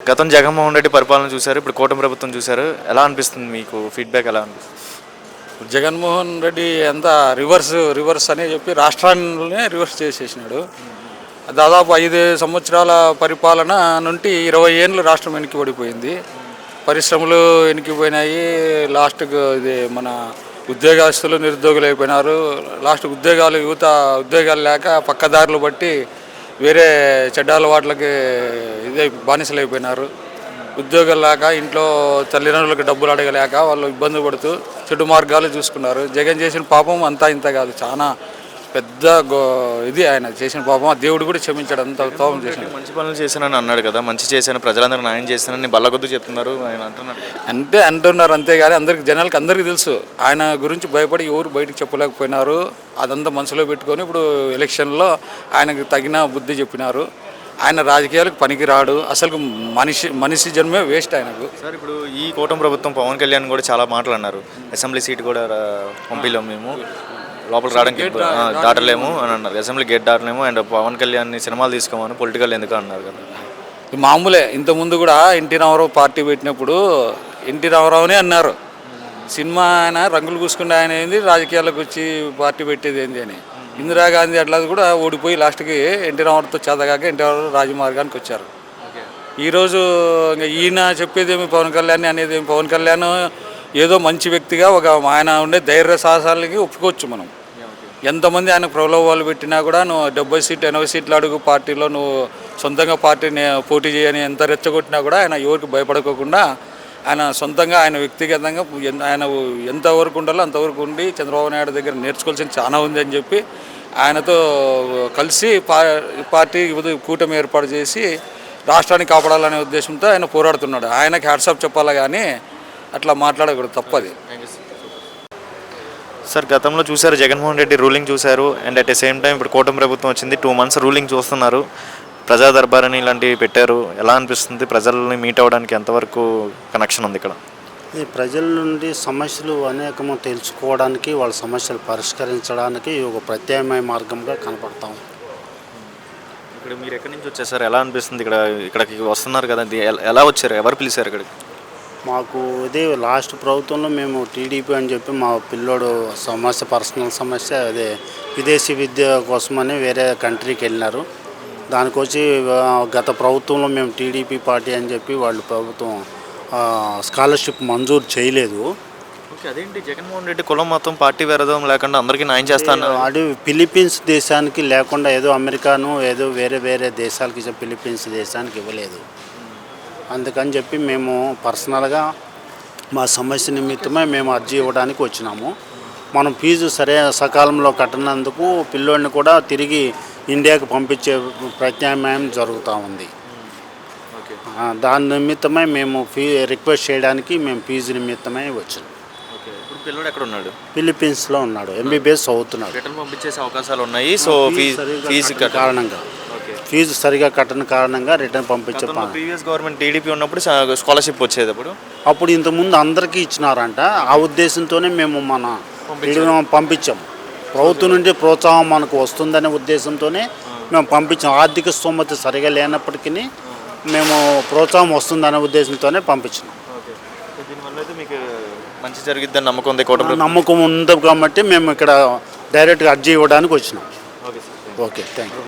గతం జగన్మోహన్ రెడ్డి పరిపాలన చూశారు, ఇప్పుడు కూటమి ప్రభుత్వం చూశారు. ఎలా అనిపిస్తుంది మీకు? ఫీడ్బ్యాక్ ఎలా అనిపిస్తుంది? జగన్మోహన్ రెడ్డి అంతా రివర్స్ అని చెప్పి రాష్ట్రాన్ని రివర్స్ చేసేసినాడు. దాదాపు 5 సంవత్సరాల పరిపాలన నుండి 20 ఏళ్ళు రాష్ట్రం వెనక్కిపడిపోయింది. పరిశ్రమలు వెనక్కిపోయినాయి. లాస్ట్కు ఇది మన ఉద్యోగస్తులు నిరుద్యోగులు అయిపోయినారు. లాస్ట్ యువత ఉద్యోగాలు లేక పక్కదారులు బట్టి వేరే చెడ్డ అలవాట్లకి ఇదే బానిసలు అయిపోయినారు. ఉద్యోగాలు లేక ఇంట్లో తల్లిదండ్రులకు డబ్బులు అడగలేక వాళ్ళు ఇబ్బంది పడుతూ చెడు మార్గాలు చూసుకున్నారు. జగన్ చేసిన పాపం అంతా ఇంత కాదు, చాలా పెద్ద ఇది ఆయన చేసిన పాపం. దేవుడు కూడా క్షమించాడు, అంత పాపం చేశాడు. మంచి పనులు చేశానని అన్నాడు కదా, మంచి చేశాను, ప్రజలందరూ న్యాయం చేశానని బల్లగొద్దు చెప్తున్నారు ఆయన అంటున్నారు. అంటున్నారు అంతేగాని అందరికీ తెలుసు. ఆయన గురించి భయపడి ఎవరు బయటకు చెప్పలేకపోయినారు. అదంతా మనసులో పెట్టుకొని ఇప్పుడు ఎలక్షన్లో ఆయనకు తగిన బుద్ధి చెప్పినారు. ఆయన రాజకీయాలకు పనికిరాడు, అసలు మనిషి జన్మే వేస్ట్ ఆయనకు. సార్, ఇప్పుడు ఈ కూటమి ప్రభుత్వం పవన్ కళ్యాణ్ కూడా చాలా మాటలు అన్నారు. అసెంబ్లీ సీట్ కూడా పంపిలేము, మేము లోపల రావడానికి దాటలేము అని అన్నారు. అసెంబ్లీ గేట్ దాటలేము. అండ్ పవన్ కళ్యాణ్ని సినిమాలు తీసుకోమని పొలిటికల్ ఎందుకు అన్నారు కదా. మామూలే. ఇంతకుముందు కూడా ఎన్టీ రామారావు పార్టీ పెట్టినప్పుడు ఎన్టీ రామారావునే అన్నారు, సినిమా ఆయన రంగులు పూసుకునే ఆయన ఏంది, రాజకీయాలకు వచ్చి పార్టీ పెట్టేది ఏంది అని. ఇందిరాగాంధీ అట్లా కూడా ఓడిపోయి లాస్ట్కి ఎన్టీ రామారావుతో చేతగాక ఎన్టీ రామారావు రాజమార్గానికి వచ్చారు. ఈరోజు ఇంకా ఈయన చెప్పేదేమి పవన్ కళ్యాణ్ అనేదేమి. పవన్ కళ్యాణ్ ఏదో మంచి వ్యక్తిగా ఆయన ఉండే ధైర్య సాహసాలకి ఒప్పుకోవచ్చు మనం. ఎంతమంది ఆయన ప్రలోభాలు పెట్టినా కూడా నువ్వు 70 సీట్లు 80 సీట్లు అడుగు పార్టీలో, నువ్వు సొంతంగా పార్టీని పోటీ చేయని ఎంత రెచ్చగొట్టినా కూడా ఆయన ఎవరికి భయపడుకోకుండా ఆయన సొంతంగా ఆయన వ్యక్తిగతంగా ఆయన ఎంతవరకు ఉండాలో అంతవరకు ఉండి చంద్రబాబు నాయుడు దగ్గర నేర్చుకోవాల్సింది చాలా ఉంది అని చెప్పి ఆయనతో కలిసి పార్టీ కూటమి ఏర్పాటు చేసి రాష్ట్రాన్ని కాపాడాలనే ఉద్దేశంతో ఆయన పోరాడుతున్నాడు. ఆయనకి హ్యాట్సాప్ చెప్పాలా కానీ అట్లా మాట్లాడకూడదు, తప్పది. సార్, గతంలో చూశారు జగన్మోహన్ రెడ్డి రూలింగ్ చూశారు, and at the same time ఇప్పుడు కూటమి ప్రభుత్వం వచ్చింది. 2 months రూలింగ్ చూస్తున్నారు. ప్రజా దర్బార్ అని ఇలాంటివి పెట్టారు. ఎలా అనిపిస్తుంది? ప్రజల్ని మీట్ అవ్వడానికి ఎంతవరకు కనెక్షన్ ఉంది ఇక్కడ? ఈ ప్రజల నుండి సమస్యలు అనేకము తెలుసుకోవడానికి, వాళ్ళ సమస్యలు పరిష్కరించడానికి ఒక ప్రత్యామ్నాయ మార్గంగా కనపడతాం. ఇక్కడ మీరు ఎక్కడి నుంచి వచ్చారు సార్? ఎలా అనిపిస్తుంది? ఇక్కడికి వస్తున్నారు కదా, ఎలా వచ్చారు? ఎవరు పిలిచారు ఇక్కడికి? మాకు ఇదే లాస్ట్ ప్రభుత్వంలో మేము టీడీపీ అని చెప్పి మా పిల్లోడు పర్సనల్ సమస్య అదే విదేశీ విద్య కోసమని వేరే కంట్రీకి వెళ్ళినారు. దానికొచ్చి గత ప్రభుత్వంలో మేము టీడీపీ పార్టీ అని చెప్పి వాళ్ళు ప్రభుత్వం స్కాలర్షిప్ మంజూరు చేయలేదు. అదేంటి జగన్మోహన్ రెడ్డి కులం మొత్తం పార్టీ విరోధం లేకుండా అందరికీ న్యాయం చేస్తాను. అది ఫిలిప్పీన్స్ దేశానికి లేకుండా ఏదో అమెరికాను ఏదో వేరే దేశాలకి ఫిలిప్పీన్స్ దేశానికి ఇవ్వలేదు. అందుకని చెప్పి మేము పర్సనల్గా మా సమస్య నిమిత్తమై మేము అర్జీ ఇవ్వడానికి వచ్చినాము. మనం ఫీజు సకాలంలో కట్టనందుకు పిల్లోడిని కూడా తిరిగి ఇండియాకి పంపించే ప్రత్యామ్నాయం జరుగుతూ ఉంది. దాని నిమిత్తమై మేము రిక్వెస్ట్ చేయడానికి మేము ఫీజు నిమిత్తమై వచ్చినాం. పిల్లోడు ఎక్కడ ఉన్నాడు? ఫిలిప్పీన్స్లో ఉన్నాడు, ఎంబీబీఎస్ చదువుతున్నాడు. రిటర్న్ పంపించేసే అవకాశాలు ఉన్నాయి. సో ఫీజు సరిగా కట్టని కారణంగా రిటర్న్ పంపించే. ప్రీవియస్ గవర్నమెంట్ టీడీపీ ఉన్నప్పుడు స్కాలర్షిప్ వచ్చేది. అప్పుడు ఇంతకుముందు అందరికీ ఇచ్చినారంట. ఆ ఉద్దేశంతోనే మేము పంపించాము. ప్రభుత్వం నుండి ప్రోత్సాహం మనకు వస్తుందనే ఉద్దేశంతోనే మేము పంపించాం. ఆర్థిక స్తోమత సరిగా లేనప్పటికీ మేము ప్రోత్సాహం వస్తుందనే ఉద్దేశంతోనే పంపించినాం. దీనివల్ల అయితే మీకు మంచి జరిగిద్దని నమ్మకం ఉంది? నమ్మకం ఉంది కాబట్టి మేము ఇక్కడ డైరెక్ట్గా అర్జీ ఇవ్వడానికి వచ్చినాం. Okay, thank you.